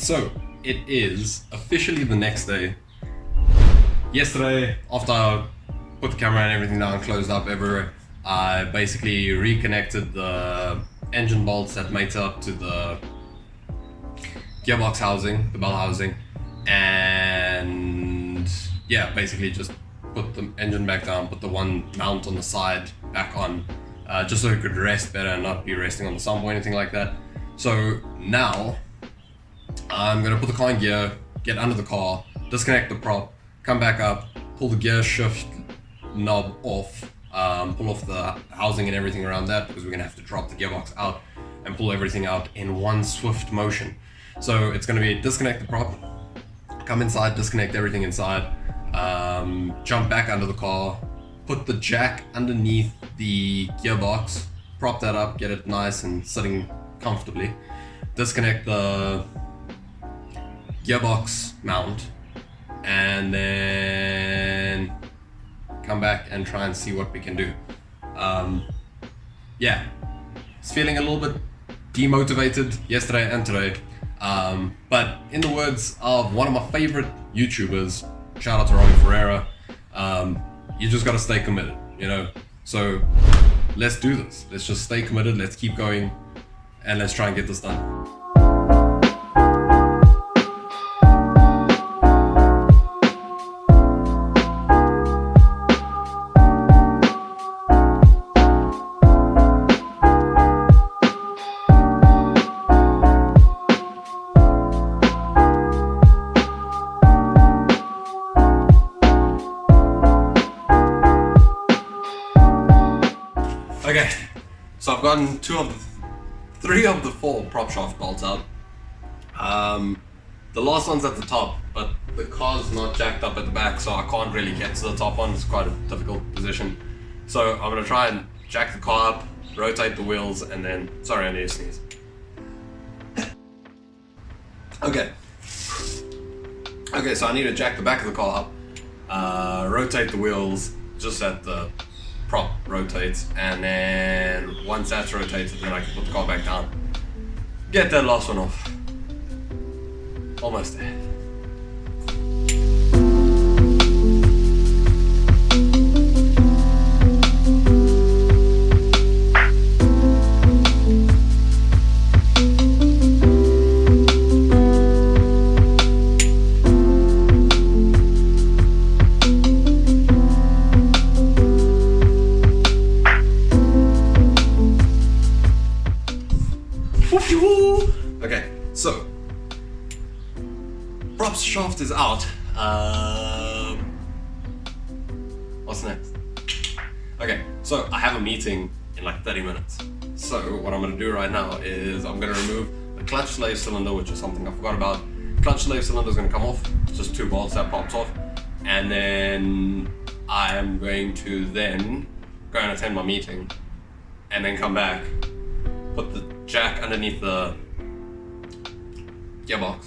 So it is officially the next day. Yesterday, after I put the camera and everything down, closed up everywhere, I basically reconnected the engine bolts that mate up to the gearbox housing, the bell housing, and yeah, basically just put the engine back down, put the one mount on the side back on, just so it could rest better and not be resting on the sump or anything like that. So now I'm gonna put the car in gear, get under the car, disconnect the prop, come back up, pull the gear shift knob off, pull off the housing and everything around that, because we're gonna have to drop the gearbox out and pull everything out in one swift motion. So it's gonna be disconnect the prop, come inside, disconnect everything inside, jump back under the car, put the jack underneath the gearbox, prop that up, get it nice and sitting comfortably, disconnect the gearbox mount, and then come back and try and see what we can do. Yeah, it's feeling a little bit demotivated yesterday and today, but in the words of one of my favorite YouTubers, shout out to Ronnie Ferreira, you just gotta stay committed, you know? So let's do this. Let's just stay committed, let's keep going, and let's try and get this done. Okay, so I've gotten three of the four prop shaft bolts out. The last one's at the top, but the car's not jacked up at the back, so I can't really get to the top one. It's quite a difficult position. So I'm gonna try and jack the car up, rotate the wheels, and then, sorry, I need to sneeze. Okay, so I need to jack the back of the car up, rotate the wheels just at the prop rotates, and then once that's rotated, then I can put the car back down. Get that last one off. Almost there. Okay, so props shaft is out. What's next? Okay, so I have a meeting in like 30 minutes. So what I'm gonna do right now is I'm gonna remove the clutch slave cylinder, which is something I forgot about. Clutch slave cylinder is gonna come off, just two bolts that popped off, and then I am going to then go and attend my meeting, and then come back, put the jack underneath the gearbox,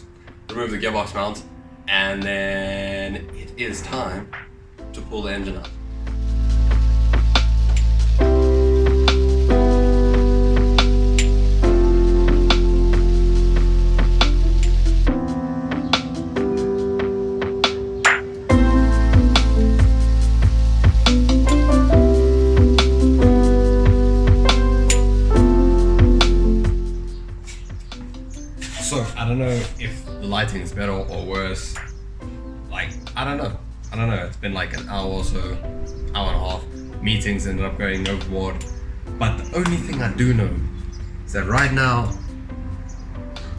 remove the gearbox mount, and then it is time to pull the engine out. So I don't know if the lighting is better or worse. Like, I don't know. It's been like an hour or so, hour and a half. Meetings ended up going overboard. But the only thing I do know is that right now,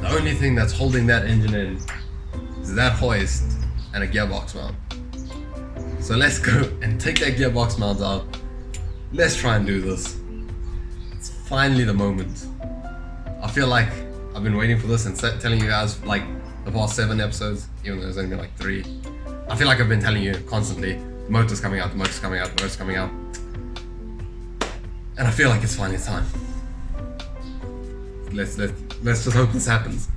the only thing that's holding that engine in is that hoist and a gearbox mount. So let's go and take that gearbox mount out. Let's try and do this. It's finally the moment. I feel like I've been waiting for this and telling you guys like the past 7 episodes, even though there's only been like 3. I feel like I've been telling you constantly, the motor's coming out, the motor's coming out, the motor's coming out. And I feel like it's finally time. Let's just hope this happens.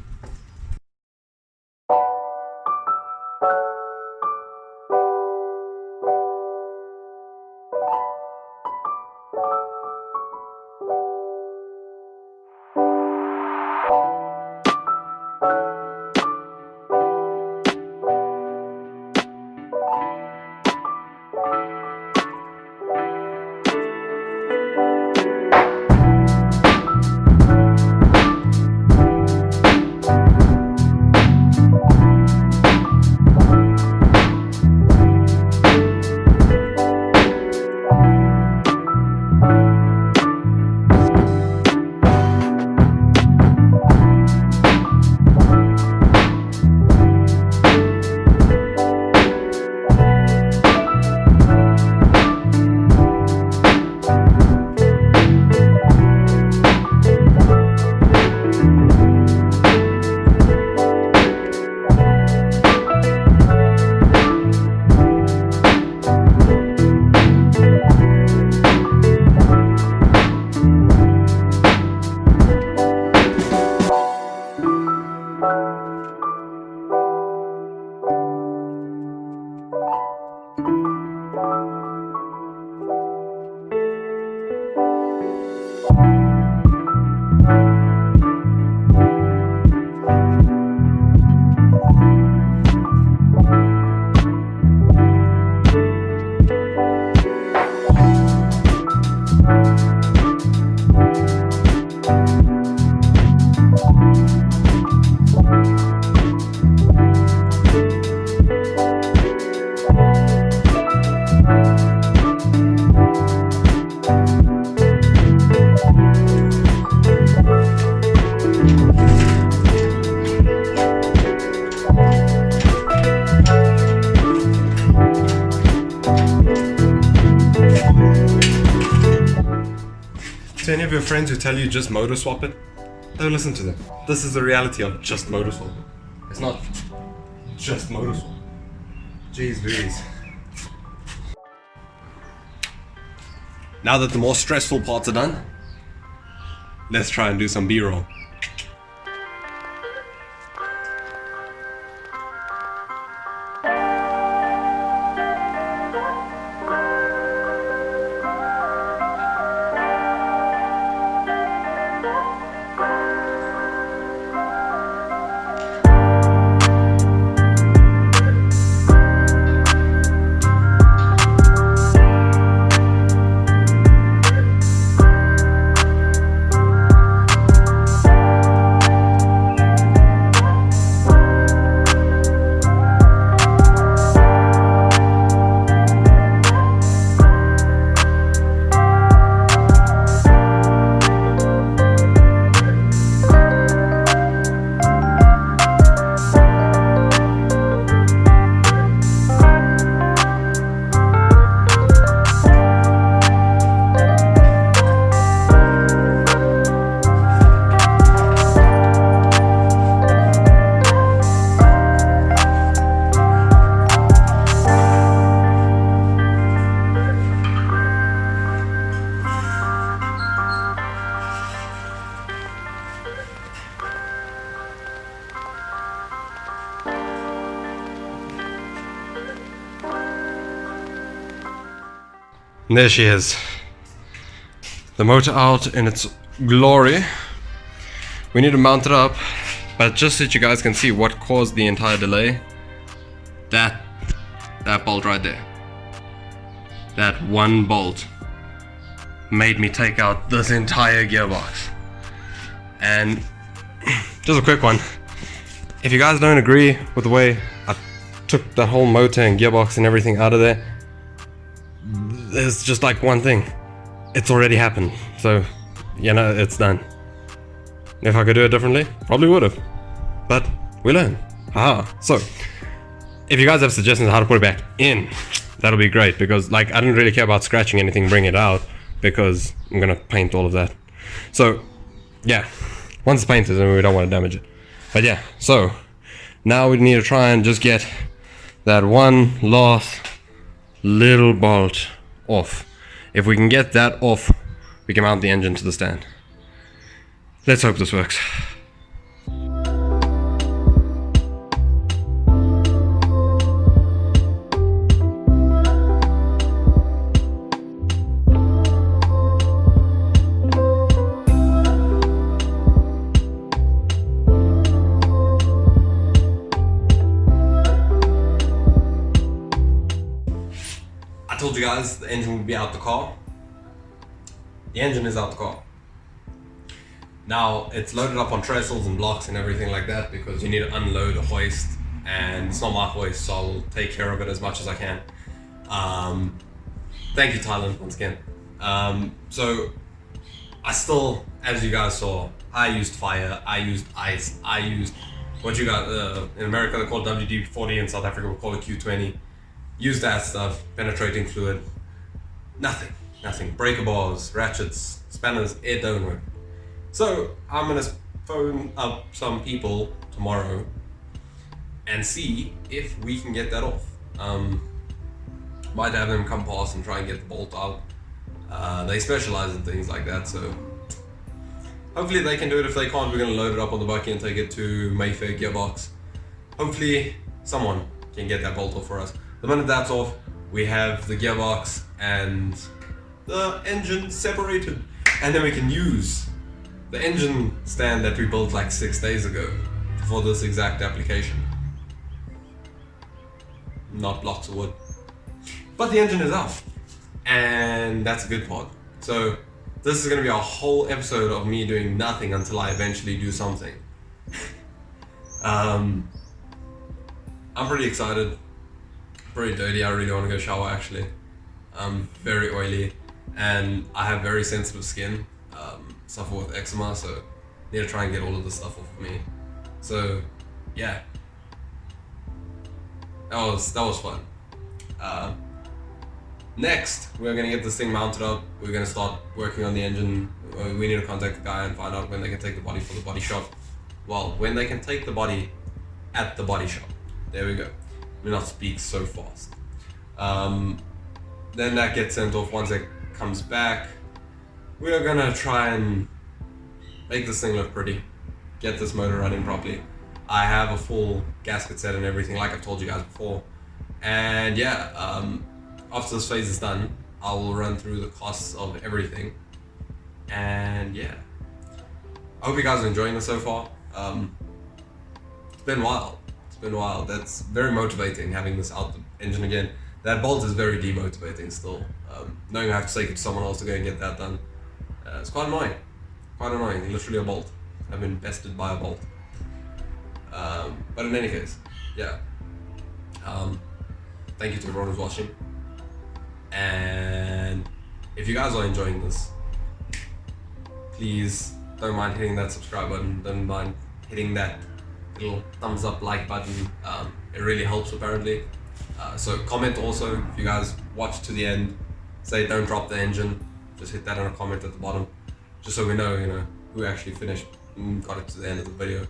of your friends who tell you just motor swap it, don't listen to them. This is the reality of just motor swap. It's not just motor swap. Jeez Louise. Now that the more stressful parts are done, let's try and do some B-roll. And there she is. The motor out in its glory. We need to mount it up, but just so that you guys can see what caused the entire delay, that bolt right there. That one bolt made me take out this entire gearbox. And just a quick one. If you guys don't agree with the way I took that whole motor and gearbox and everything out of there, there's just like one thing. It's already happened. So, you know, it's done. If I could do it differently, probably would have. But we learn. Haha. So, if you guys have suggestions on how to put it back in, that'll be great, because like I don't really care about scratching anything, bring it out, because I'm gonna paint all of that. So, yeah. Once it's painted, then we don't want to damage it. But yeah, so now we need to try and just get that one last little bolt off. If we can get that off, we can mount the engine to the stand. Let's hope this works. I told you guys the engine would be out the car. The engine is out the car. Now it's loaded up on trestles and blocks and everything like that, because you need to unload a hoist, and it's not my hoist, so I'll take care of it as much as I can. Thank you, Thailand, once again. So I still, as you guys saw, I used fire, I used ice, I used what you got in America they call it WD-40, in South Africa we call it Q20. Use that stuff, penetrating fluid, nothing. Breaker bars, ratchets, spanners, it don't work. So I'm gonna phone up some people tomorrow and see if we can get that off. Might have them come past and try and get the bolt out. They specialize in things like that, so hopefully they can do it. If they can't, we're gonna load it up on the bucket and take it to Mayfair Gearbox. Hopefully someone can get that bolt off for us. The minute that's off, we have the gearbox and the engine separated, and then we can use the engine stand that we built like 6 days ago for this exact application. Not blocks of wood. But the engine is out, and that's a good part. So this is going to be a whole episode of me doing nothing until I eventually do something. I'm pretty excited. Pretty dirty. I really want to go shower actually. I'm very oily and I have very sensitive skin. Suffer with eczema, so need to try and get all of this stuff off of me. So yeah, that was fun. Next, we're gonna get this thing mounted up. We're gonna start working on the engine. We need to contact the guy and find out when they can take the body for the body shop. Well, when they can take the body at the body shop. There we go. Do not speak so fast. Then that gets sent off. Once it comes back, we are gonna try and make this thing look pretty. Get this motor running properly. I have a full gasket set and everything, like I've told you guys before. And yeah, after this phase is done, I will run through the costs of everything. And yeah, I hope you guys are enjoying this so far. It's been wild. It's been wild. That's very motivating, having this out the engine again. That bolt is very demotivating still. Knowing I have to take it to someone else to go and get that done. It's quite annoying. Quite annoying. Literally a bolt. I've been bested by a bolt. But in any case, yeah. Thank you to everyone who's watching. And if you guys are enjoying this, please don't mind hitting that subscribe button. Don't mind hitting that little thumbs up like button. It really helps apparently. So comment also if you guys watch to the end. Say don't drop the engine. Just hit that in a comment at the bottom, just so we know, who actually finished and got it to the end of the video.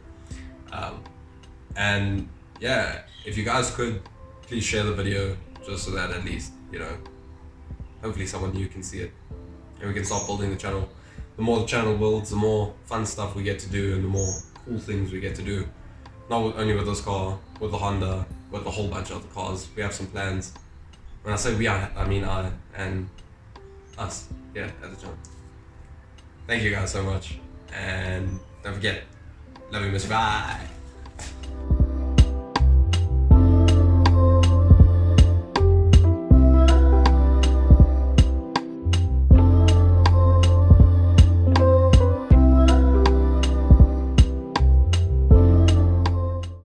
And yeah, if you guys could please share the video, just so that at least hopefully someone new can see it, and we can start building the channel. The more the channel builds, the more fun stuff we get to do, and the more cool things we get to do. Not only with this car, with the Honda, with a whole bunch of other cars. We have some plans. When I say we, I mean I and us. Yeah, at the channel. Thank you guys so much, and don't forget, love you, miss. Bye.